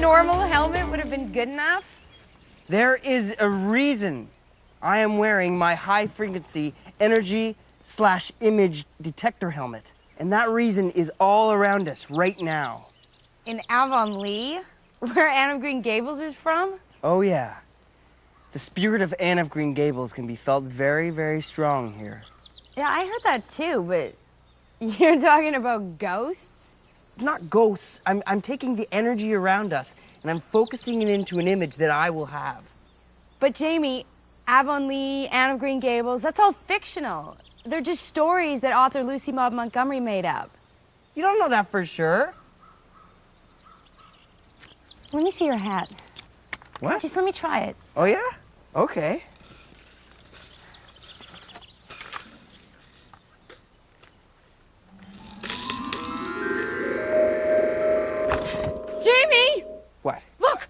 normal helmet would have been good enough? There is a reason I am wearing my high-frequency energy/image detector helmet. And that reason is all around us right now. In Avonlea, where Anne of Green Gables is from? Oh, yeah. The spirit of Anne of Green Gables can be felt very, very strong here. Yeah, I heard that too, but you're talking about ghosts? Not ghosts. I'm taking the energy around us and I'm focusing it into an image that I will have. But Jamie, Avonlea, Anne of Green Gables, that's all fictional. They're just stories that author Lucy Maud Montgomery made up. You don't know that for sure. Let me see your hat. What? Just let me try it. Oh, yeah? Okay. Jamie! What? Look!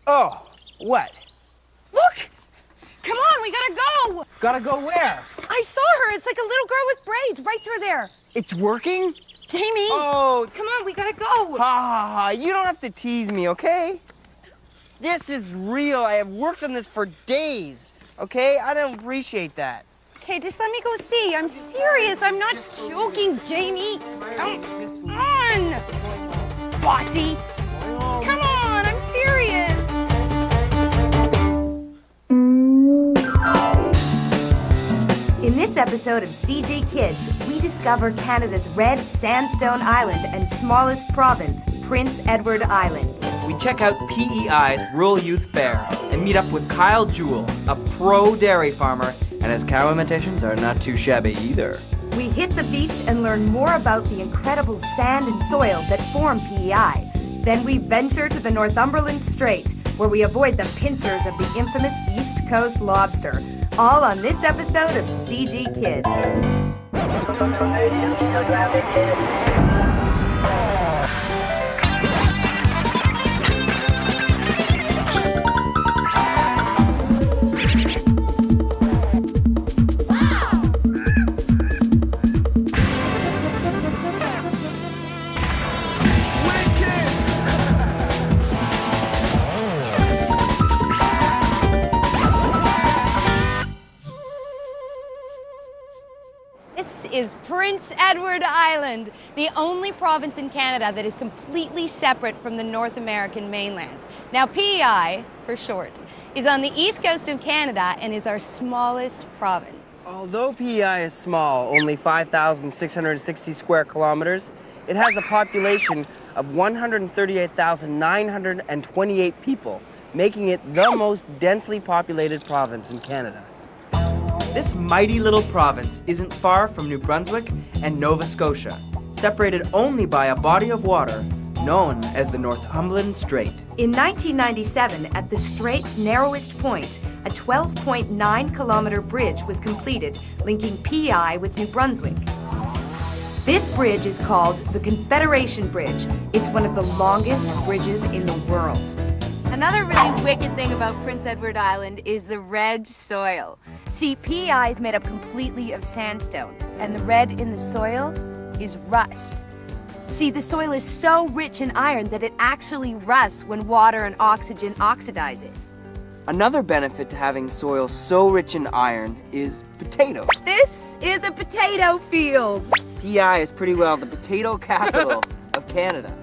Oh, what? Look! Come on, we gotta go! Gotta go where? I saw her. It's like a little girl with braids right through there. It's working? Jamie! Oh! Come on, we gotta go! Ha ha ha, you don't have to tease me, okay? This is real. I have worked on this for days, okay? I don't appreciate that. Okay, just let me go see. I'm serious. I'm not joking, Jamie. Come on! Bossy! Come on, I'm serious! In this episode of CJ Kids, we discover Canada's red sandstone island and smallest province, Prince Edward Island. We check out PEI's Rural Youth Fair and meet up with Kyle Jewell, a pro dairy farmer, and his cow imitations are not too shabby either. We hit the beach and learn more about the incredible sand and soil that form PEI. Then we venture to the Northumberland Strait, where we avoid the pincers of the infamous East Coast lobster. All on this episode of CG Kids. This is Prince Edward Island, the only province in Canada that is completely separate from the North American mainland. Now, PEI, for short, is on the east coast of Canada and is our smallest province. Although PEI is small, only 5,660 square kilometers, it has a population of 138,928 people, making it the most densely populated province in Canada. This mighty little province isn't far from New Brunswick and Nova Scotia, separated only by a body of water known as the Northumberland Strait. In 1997, at the strait's narrowest point, a 12.9-kilometer bridge was completed, linking PEI with New Brunswick. This bridge is called the Confederation Bridge. It's one of the longest bridges in the world. Another really wicked thing about Prince Edward Island is the red soil. See, PEI is made up completely of sandstone, and the red in the soil is rust. See, the soil is so rich in iron that it actually rusts when water and oxygen oxidize it. Another benefit to having soil so rich in iron is potatoes. This is a potato field. PEI is pretty well the potato capital of Canada.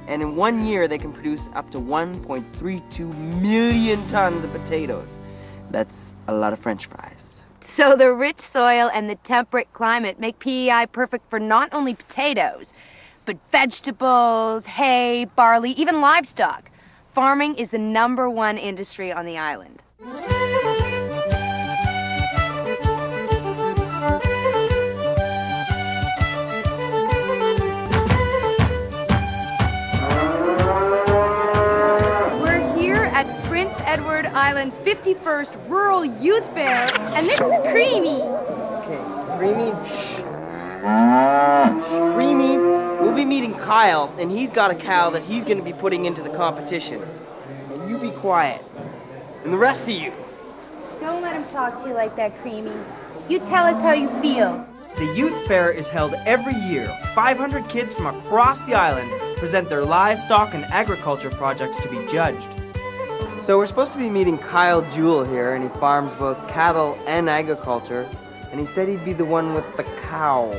And in 1 year, they can produce up to 1.32 million tons of potatoes. That's a lot of French fries. So the rich soil and the temperate climate make PEI perfect for not only potatoes, but vegetables, hay, barley, even livestock. Farming is the #1 industry on the island. At Prince Edward Island's 51st Rural Youth Fair, and this is Creamy. Okay, Creamy, shh. Creamy, we'll be meeting Kyle, and he's got a cow that he's going to be putting into the competition. And you be quiet. And the rest of you. Don't let him talk to you like that, Creamy. You tell us how you feel. The youth fair is held every year. 500 kids from across the island present their livestock and agriculture projects to be judged. So we're supposed to be meeting Kyle Jewell here, and he farms both cattle and agriculture. And he said he'd be the one with the cow.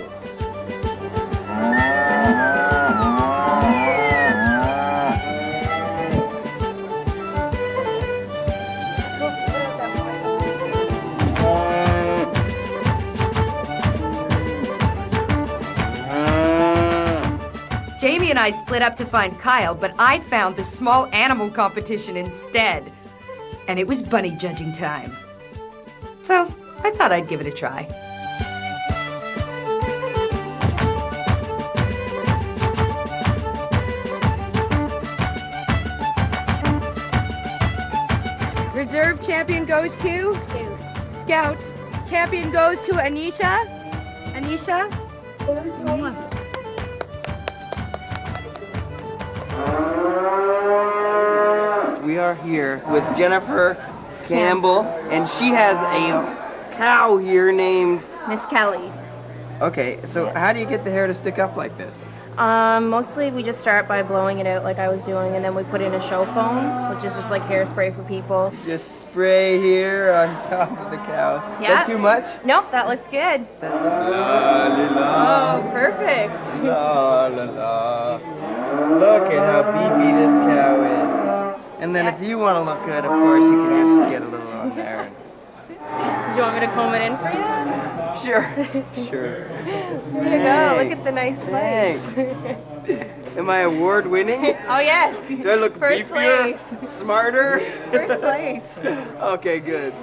Jamie and I split up to find Kyle, but I found the small animal competition instead. And it was bunny judging time. So I thought I'd give it a try. Reserve champion goes to? Scout. Champion goes to Anisha. Anisha? We are here with Jennifer Campbell, and she has a cow here named... Miss Kelly. Okay, so how do you get the hair to stick up like this? Mostly we just start by blowing it out like I was doing, and then we put in a show foam, which is just like hairspray for people. Just spray here on top of the cow. Is Yeah. that too much? Nope, that looks good. La, la, la. Oh, perfect. La, la, la. Look at how beefy this cow is. And then if you want to look good, of course, you can just get a little on there. Do you want me to comb it in for you? Sure, sure. There you go. Look at the nice Thanks. spikes. Am I award winning? Oh, yes. Do I look First beefier? place. Smarter? First place. Okay, good.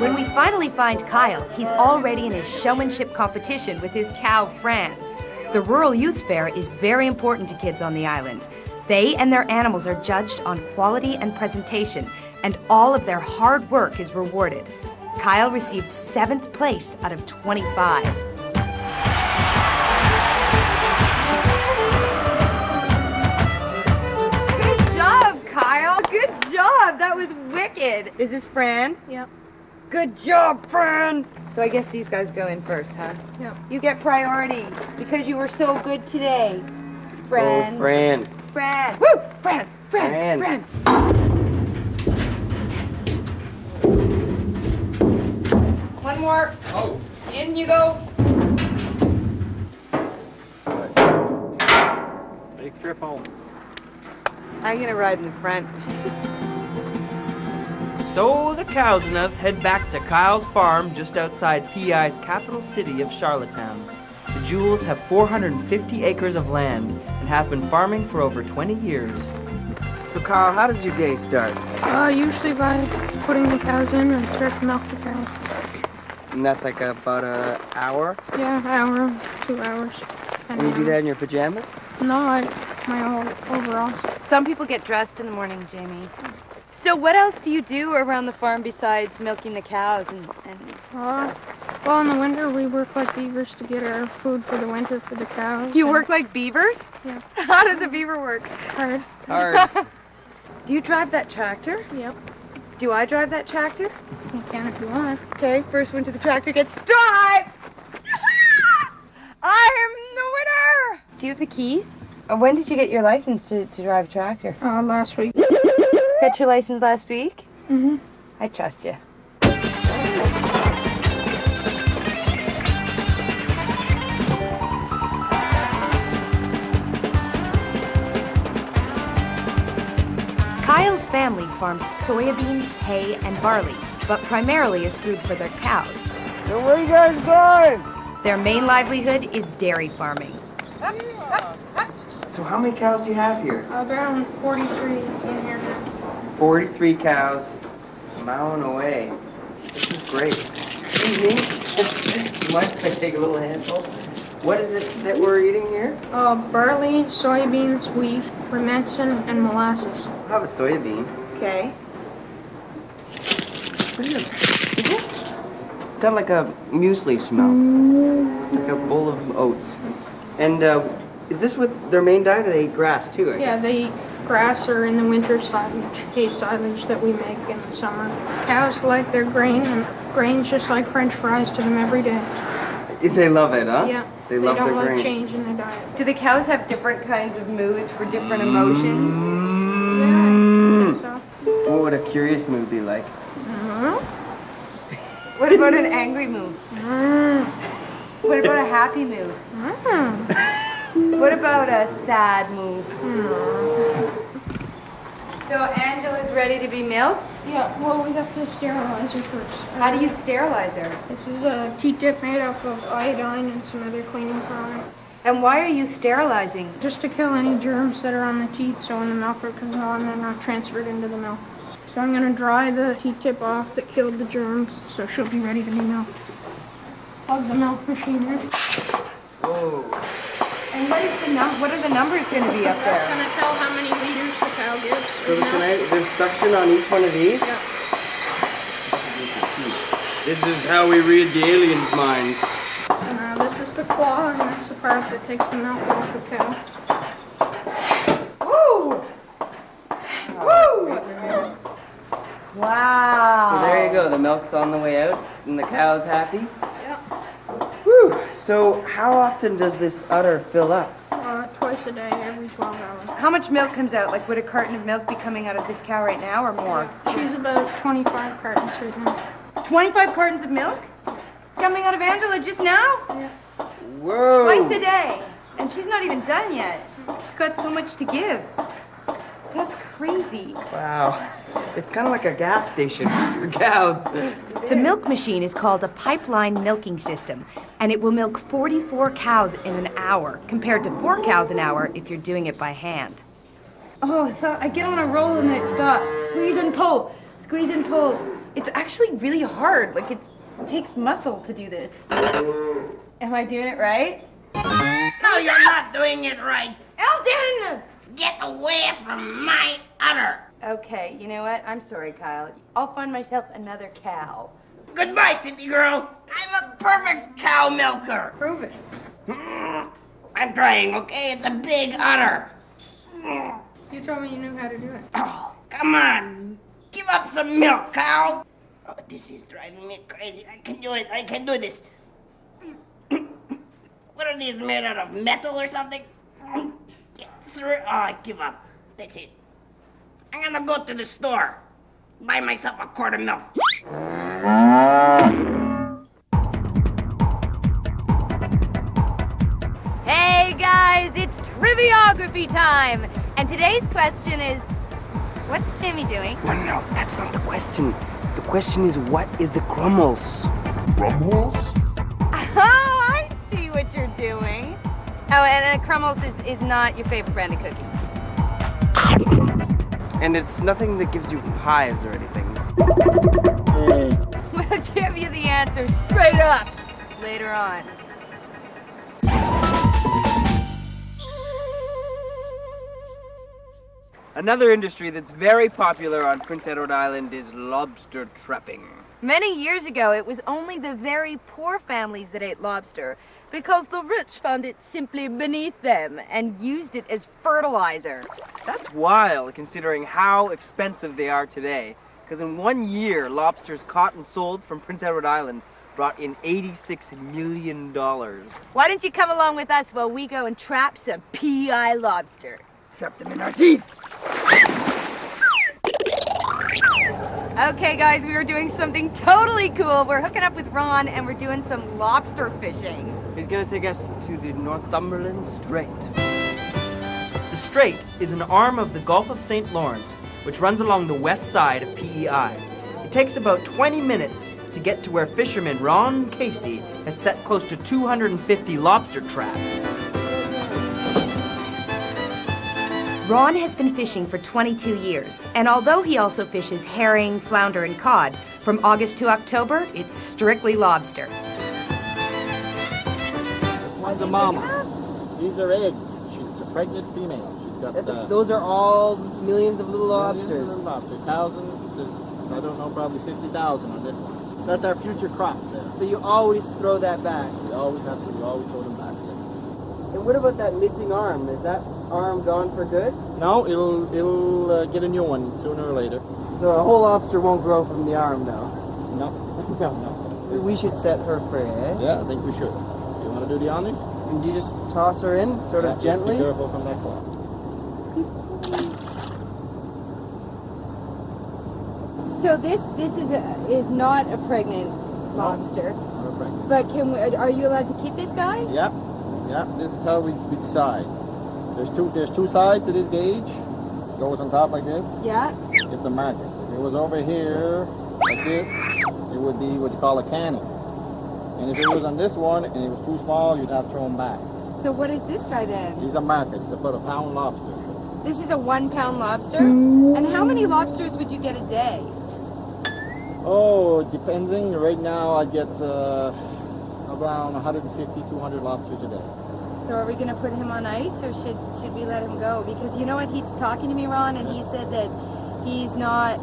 When we finally find Kyle, he's already in his showmanship competition with his cow, Fran. The Rural Youth Fair is very important to kids on the island. They and their animals are judged on quality and presentation, and all of their hard work is rewarded. Kyle received 7th place out of 25. Good job, Kyle. Good job. That was wicked. Is this Fran? Yep. Good job, Fran. So I guess these guys go in first, huh? Yep. You get priority because you were so good today. Fran. Oh, Fran. Fran. Woo! Fran. Fran. Fran. One more. Oh. In you go. Big trip home. I'm gonna ride in the front. So the cows and us head back to Kyle's farm just outside PEI's capital city of Charlottetown. The Jewels have 450 acres of land and have been farming for over 20 years. So, Kyle, how does your day start? Usually by putting the cows in and start to milk the cows. And that's like about an hour? Yeah, hour, 2 hours. And you do that in your pajamas? No, my overalls. Some people get dressed in the morning, Jamie. So what else do you do around the farm besides milking the cows and stuff? Well, in the winter we work like beavers to get our food for the winter for the cows. You and- work like beavers? Yeah. How does a beaver work? hard. Hard. Do you drive that tractor? Yep. Do I drive that tractor? You can if you want. Okay, first one to the tractor gets to drive! I am the winner! Do you have the keys? When did you get your license to drive a tractor? Last week. Got your license last week? Mm-hmm. I trust you. Kyle's family farms soybeans, hay, and barley, but primarily as food for their cows. So where you guys going? Their main livelihood is dairy farming. So how many cows do you have here? Around 43 in here now. 43 cows, mowing away. This is great. Excuse me. You mind if I take a little handful? What is it that we're eating here? Barley, soybeans, wheat, fermentation, and molasses. I'll have a soybean. Okay. What is it? It's got like a muesli smell. It's like a bowl of oats. And is this what their main diet? Or they eat grass too, I Yeah, guess? they eat grass or in the winter silage, hay silage that we make in the summer. Cows like their grain, and grain's just like French fries to them every day. They love it, huh? Yeah, They love don't their like grain. change in their diet. Right. Do the cows have different kinds of moods for different emotions? Yeah, I think so. What would a curious mood be like? What about an angry mood? What about a happy mood? What about a sad mood? So Angela's ready to be milked? Yeah, well, we have to sterilize her first. How do you sterilize her? This is a T-tip made up of iodine and some other cleaning product. And why are you sterilizing? Just to kill any germs that are on the teeth, so when the milker comes on, they're not transferred into the milk. So I'm going to dry the T-tip off that killed the germs, so she'll be ready to be milked. Plug the milk machine in. Whoa. And what are the numbers going to be up That's there? going to tell how many liters the cow gives. So there's suction on each one of these? Yeah. This is how we read the aliens' minds. And this is the claw, and that's the part that takes the milk off the cow. Woo! Woo! Wow. So there you go, the milk's on the way out, and the cow's happy. Yeah. Whew. So how often does this udder fill up? Twice a day, every 12 hours. How much milk comes out? Like, would a carton of milk be coming out of this cow right now or more? She's about 25 cartons right now. 25 cartons of milk? Coming out of Angela just now? Yeah. Whoa! Twice a day. And she's not even done yet. She's got so much to give. That's crazy. Wow. It's kind of like a gas station for cows. The milk machine is called a pipeline milking system, and it will milk 44 cows in an hour, compared to 4 cows an hour if you're doing it by hand. Oh, so I get on a roll and then it stops. Squeeze and pull. Squeeze and pull. It's actually really hard. Like, it takes muscle to do this. Am I doing it right? No, you're not doing it right. Elton! Get away from my udder. Okay, you know what? I'm sorry, Kyle. I'll find myself another cow. Goodbye, city girl. I'm a perfect cow milker. Prove it. I'm trying, okay? It's a big udder. You told me you knew how to do it. Oh, come on. Give up some milk, cow. Oh, this is driving me crazy. I can do it. I can do this. What are these made out of? Metal or something? Get through. Oh, I give up. That's it. I'm gonna go to the store. Buy myself a quart of milk. Hey guys, it's triviography time! And today's question is, what's Jimmy doing? No, that's not the question. The question is, what is a crumbles? Crumbles? Oh, I see what you're doing. Oh, and Crummels is not your favorite brand of cookie. And it's nothing that gives you hives or anything. We'll give you the answer straight up later on. Another industry that's very popular on Prince Edward Island is lobster trapping. Many years ago, it was only the very poor families that ate lobster because the rich found it simply beneath them and used it as fertilizer. That's wild, considering how expensive they are today. Because in 1 year, lobsters caught and sold from Prince Edward Island brought in $86 million. Why don't you come along with us while we go and trap some PI lobster? Trap them in our teeth! Okay, guys, we are doing something totally cool. We're hooking up with Ron and we're doing some lobster fishing. He's gonna take us to the Northumberland Strait. The strait is an arm of the Gulf of St. Lawrence, which runs along the west side of PEI. It takes about 20 minutes to get to where fisherman Ron Casey has set close to 250 lobster traps. Ron has been fishing for 22 years, and although he also fishes herring, flounder, and cod, from August to October, it's strictly lobster. This one's a mama. These are eggs. She's a pregnant female. She's got Those are all millions of little lobsters. Millions of lobster. Thousands. There's, I don't know, probably 50,000 on this one. That's our future crop there. So you always throw that back. We always have to. We always throw them back. Yes. And what about that missing arm? Is that arm gone for good? No, it'll get a new one sooner or later. So a whole lobster won't grow from the arm, though. No, no, no. We should set her free, eh? Yeah, I think we should. You want to do the honors? And you just toss her in, sort of gently. Be careful from that claw. So this is not a pregnant lobster. Not pregnant. But are you allowed to keep this guy? Yep. This is how we decide. There's two sides to this gauge. It goes on top like this. Yeah. It's a market. If it was over here like this, it would be what you call a cannon. And if it was on this one and it was too small, you'd have to throw him back. So what is this guy then? He's a market. He's about a pound lobster. This is a 1 pound lobster? And how many lobsters would you get a day? Oh, depending. Right now I get around 150, 200 lobsters a day. So are we going to put him on ice or should we let him go? Because you know what, he's talking to me, Ron, and he said that he's not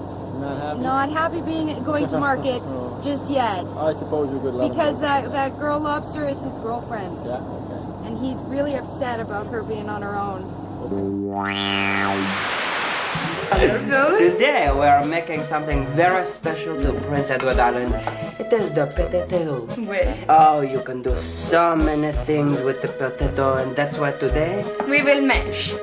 happy going to market just yet. I suppose we could let because him go. that girl lobster is his girlfriend. Yeah, okay. And he's really upset about her being on her own. Today we are making something very special to Prince Edward Island. It is the potato. Oh, you can do so many things with the potato, and that's why today We will mash.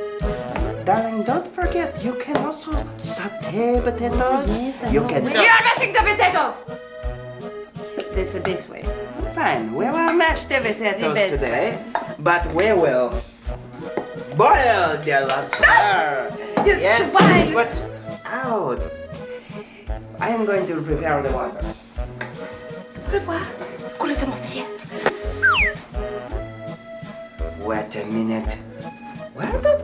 darling, don't forget, you can also saute potatoes. You can. You're mashing the potatoes! This way. Fine, we will mash the potatoes best today, but we will boil the lobster. Yes, that's what's out. I am going to prepare the water. Wait a minute. Where did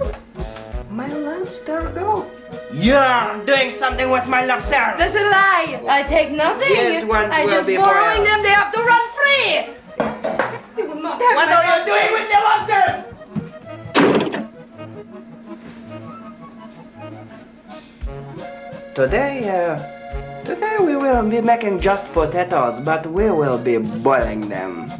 my lobster go? You're doing something with my lobster. That's a lie! I take nothing! These ones I will just be borrowing boiled. them, they have to run free! They will not have What my are you doing with the lobsters? Today we will be making just potatoes, but we will be boiling them.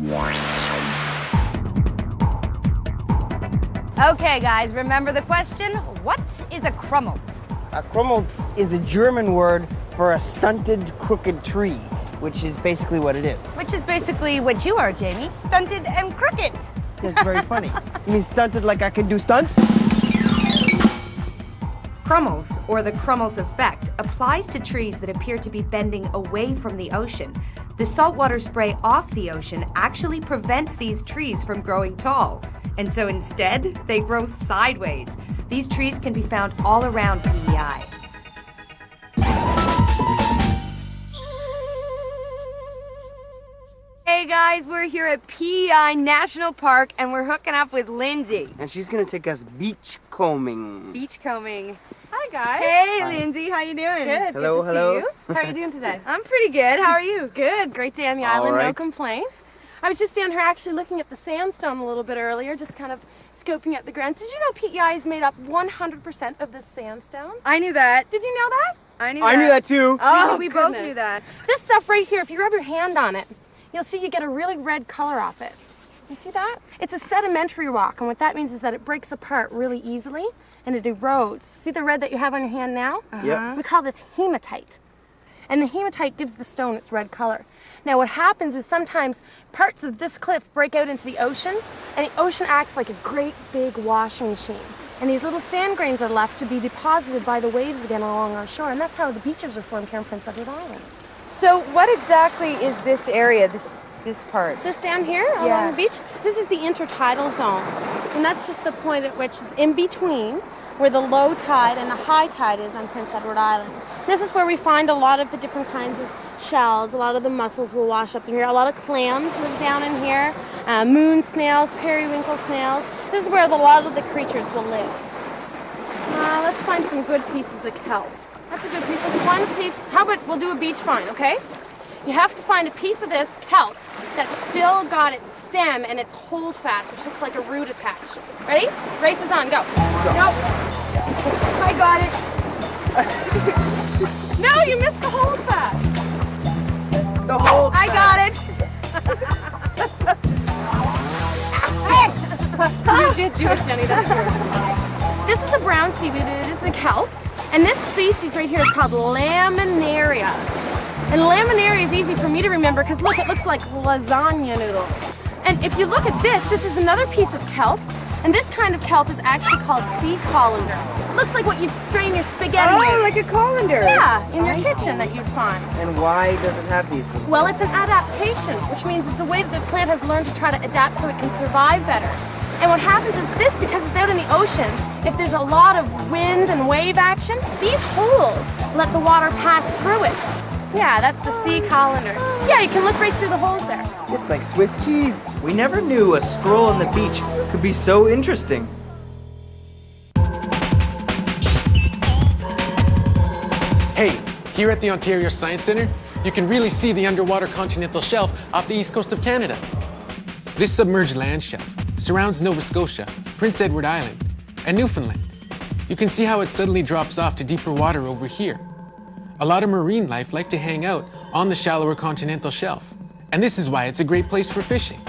Okay, guys, remember the question? What is a crummelt? A krummelt is a German word for a stunted, crooked tree, which is basically what it is. Which is basically what you are, Jamie. Stunted and crooked. That's very funny. You mean stunted like I can do stunts? Crummels, or the Crummels effect, applies to trees that appear to be bending away from the ocean. The saltwater spray off the ocean actually prevents these trees from growing tall. And so instead, they grow sideways. These trees can be found all around PEI. Hey guys, we're here at PEI National Park and we're hooking up with Lindsay. And she's gonna take us beachcombing. Beachcombing. Hi guys. Hey Lindsay, how you doing? Good. Hello, good to hello. see you. How are you doing today? I'm pretty good. How are you? Good. Great day on the All island. No right. complaints. I was just down here actually looking at the sandstone a little bit earlier, just kind of scoping out the grounds. Did you know PEI is made up 100% of this sandstone? I knew that. Did you know that? I knew that too. Oh, we both goodness. knew that. This stuff right here, if you rub your hand on it, you'll see you get a really red color off it. You see that? It's a sedimentary rock, and what that means is that it breaks apart really easily and it erodes. See the red that you have on your hand now? Yep. We call this hematite. And the hematite gives the stone its red color. Now what happens is sometimes parts of this cliff break out into the ocean, and the ocean acts like a great big washing machine. And these little sand grains are left to be deposited by the waves again along our shore, and that's how the beaches are formed here in Prince Edward Island. So what exactly is this area, this part? This down here Yeah. along the beach, this is the intertidal zone. And that's just the point at which is in between where the low tide and the high tide is on Prince Edward Island. This is where we find a lot of the different kinds of shells. A lot of the mussels will wash up through here. A lot of clams live down in here. Moon snails, periwinkle snails. This is where a lot of the creatures will live. Let's find some good pieces of kelp. That's a good piece. Let's find a piece. How about we'll do a beach find, okay? You have to find a piece of this kelp that's still got its stem and its holdfast, which looks like a root attached. Ready? Race is on. Go. Nope. I got it. No, you missed the holdfast. The whole I got it. You did do it, Jenny. That's good. This is a brown seaweed. It is a kelp. And this species right here is called laminaria. And laminaria is easy for me to remember because look, it looks like lasagna noodles. And if you look at this is another piece of kelp. And this kind of kelp is actually called sea colander. Looks like what you'd strain your spaghetti in. like a colander. Yeah, in your kitchen that you'd find. And why does it have these? Well, it's an adaptation, which means it's a way that the plant has learned to try to adapt so it can survive better. And what happens is this, because it's out in the ocean, if there's a lot of wind and wave action, these holes let the water pass through it. Yeah, that's the sea colander. Yeah, you can look right through the holes there. It's like Swiss cheese. We never knew a stroll on the beach could be so interesting. Hey, here at the Ontario Science Centre, you can really see the underwater continental shelf off the east coast of Canada. This submerged land shelf surrounds Nova Scotia, Prince Edward Island, and Newfoundland. You can see how it suddenly drops off to deeper water over here. A lot of marine life like to hang out on the shallower continental shelf. And this is why it's a great place for fishing.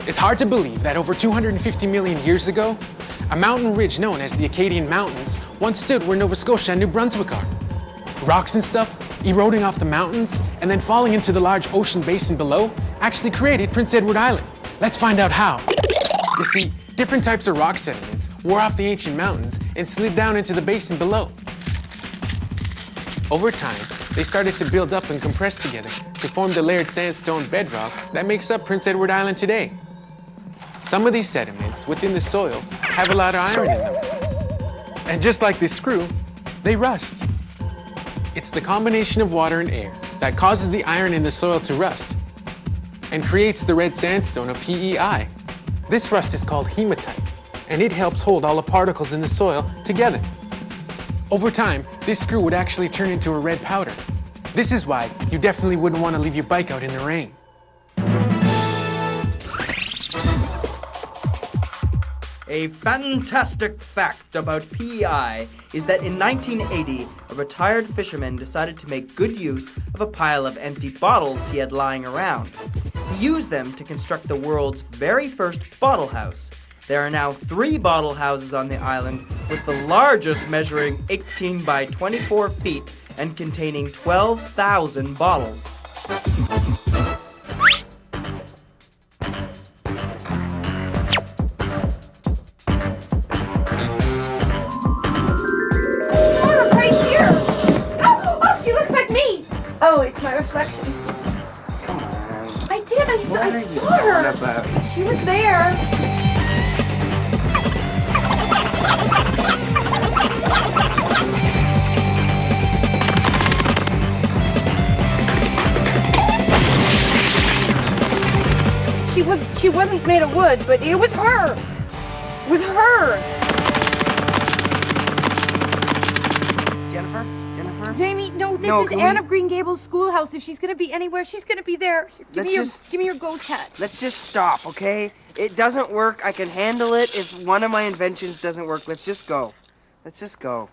It's hard to believe that over 250 million years ago, a mountain ridge known as the Acadian Mountains once stood where Nova Scotia and New Brunswick are. Rocks and stuff eroding off the mountains and then falling into the large ocean basin below actually created Prince Edward Island. Let's find out how. You see, different types of rock sediments wore off the ancient mountains and slid down into the basin below. Over time, they started to build up and compress together to form the layered sandstone bedrock that makes up Prince Edward Island today. Some of these sediments within the soil have a lot of iron in them. And just like this screw, they rust. It's the combination of water and air that causes the iron in the soil to rust and creates the red sandstone of PEI. This rust is called hematite, and it helps hold all the particles in the soil together. Over time, this screw would actually turn into a red powder. This is why you definitely wouldn't want to leave your bike out in the rain. A fantastic fact about PEI is that in 1980, a retired fisherman decided to make good use of a pile of empty bottles he had lying around. He used them to construct the world's very first bottle house. There are now 3 bottle houses on the island, with the largest measuring 18 by 24 feet and containing 12,000 bottles. Oh, it's my reflection. Come on. I did. I saw her. About? She was there. She wasn't made of wood, but it was her. It was her. Jennifer? Jamie, no, this No, is can Anne we- of Green Gables' schoolhouse. If she's gonna be anywhere, she's gonna be there. Here, give me your ghost hat. Let's just stop, okay? It doesn't work. I can handle it. If one of my inventions doesn't work, let's just go. Let's just go.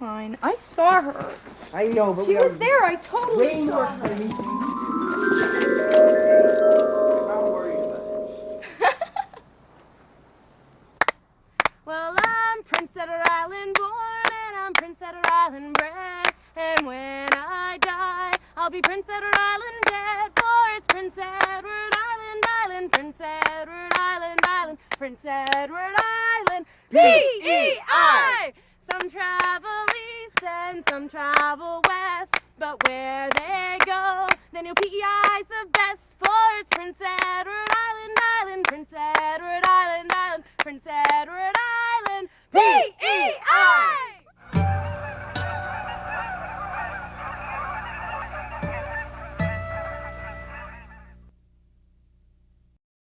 Fine. I saw her. I know, but She was there. I totally saw her. Not worried about it. Well, I'm Prince Edward Island born and I'm Prince Edward Island bred. And when I die, I'll be Prince Edward Island dead. For it's Prince Edward Island, Island, Prince Edward Island, Island, Prince Edward Island, P-E-I! Some travel east and some travel west, but where they go, they know PEI's the best. For it's Prince Edward Island, Island, Prince Edward Island, Island, Prince Edward Island, P-E-I!